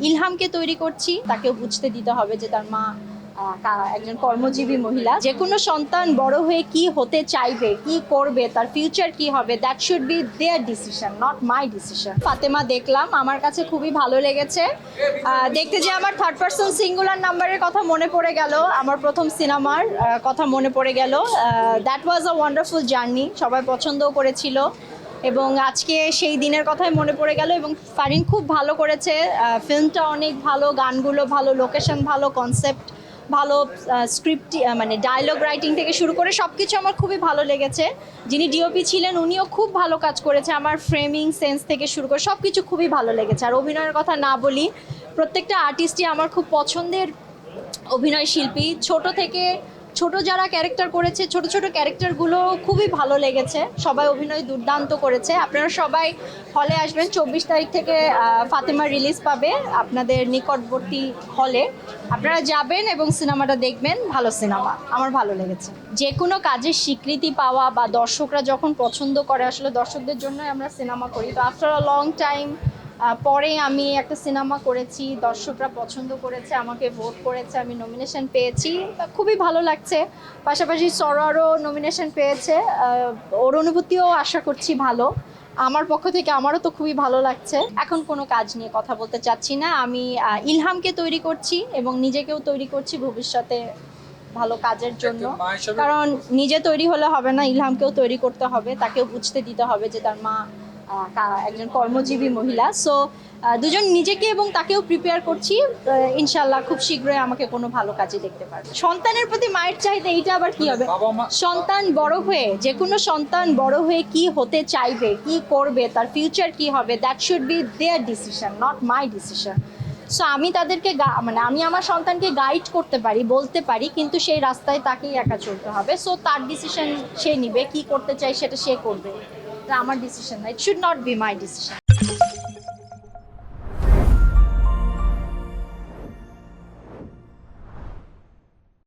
ইলহামকে তৈরি করছি, তাকেও বুঝতে দিতে হবে যে তার মা একজন কর্মজীবী মহিলা। যে কোনো সন্তান বড় হয়ে কি হতে চাইবে, কি করবে, তার ফিউচার কি হবে, that should be there decision, not my decision. Fatema দেখলাম, আমার কাছে খুবই ভালো লেগেছে দেখতে। যে আমার থার্ড পারসন সিঙ্গুলার নাম্বারের কথা মনে পড়ে গেল, আমার প্রথম সিনেমার কথা মনে পড়ে গেল। That was a wonderful journey, সবাই পছন্দও করেছিল এবং আজকে সেই দিনের কথাই মনে পড়ে গেল। এবং ফারিন খুব ভালো করেছে, ফিল্মটা অনেক ভালো, গানগুলো ভালো, লোকেশন ভালো, কনসেপ্ট ভালো, স্ক্রিপ্ট মানে ডায়লগ রাইটিং থেকে শুরু করে সব কিছু আমার খুবই ভালো লেগেছে। যিনি ডিওপি ছিলেন উনিও খুব ভালো কাজ করেছে, আমার ফ্রেমিং সেন্স থেকে শুরু করে সব কিছু খুবই ভালো লেগেছে। আর অভিনয়ের কথা না বলি, প্রত্যেকটা আর্টিস্টই আমার খুব পছন্দের অভিনয় শিল্পী। ছোট যারা ক্যারেক্টার করেছে, ছোট ছোট ক্যারেক্টারগুলো খুবই ভালো লেগেছে, সবাই অভিনয় দুর্দান্ত করেছে। আপনারা সবাই হলে আসবেন, 24 তারিখ থেকে ফাতেমা রিলিজ পাবে আপনাদের নিকটবর্তী হলে। আপনারা যাবেন এবং সিনেমাটা দেখবেন, ভালো সিনেমা, আমার ভালো লেগেছে। যে কোনো কাজের স্বীকৃতি পাওয়া বা দর্শকরা যখন পছন্দ করে, আসলে দর্শকদের জন্যই আমরা সিনেমা করি। তো আফটার আ লং টাইম পরে আমি একটা সিনেমা করেছি, দর্শকরা পছন্দ করেছে, আমাকে ভোট করেছে, আমি নমিনেশন পেয়েছি, খুবই ভালো লাগছে। পাশাপাশি সরোয়ারও নমিনেশন পেয়েছে, ওর অনুভূতিও আশা করছি ভালো। আমার পক্ষ থেকে আমারও তো খুবই ভালো লাগছে। এখন কোনো কাজ নিয়ে কথা বলতে চাচ্ছি না, আমি ইলহামকে তৈরি করছি এবং নিজেকেও তৈরি করছি ভবিষ্যতে ভালো কাজের জন্য। কারণ নিজে তৈরি হলে হবে না, ইলহামকেও তৈরি করতে হবে, তাকেও বুঝতে দিতে হবে যে তার মা একজন কর্মজীবী মহিলা। সো দুজন নিজেকে এবং তাকেও প্রিপেয়ার করছি, ইনশাল্লাহ খুব শীঘ্রই আমাকে কোনো ভালো কাজে দেখতে পারবে। সন্তানের প্রতি মায়ের চাহিদা, এইটা আবার কি হবে? সন্তান বড় হয়ে, যে কোনো সন্তান বড় হয়ে কি হতে চাইবে, কি করবে, তার ফিউচার কি হবে, that should be there decision, not my decision. So আমি তাদেরকে মানে আমি আমার সন্তানকে গাইড করতে পারি, বলতে পারি, কিন্তু সেই রাস্তায় তাকেই একা চলতে হবে। সো তার ডিসিশন সে নিবে, কি করতে চাই সেটা সে করবে, এটা আমার ডিসিশন না, it should not be my decision.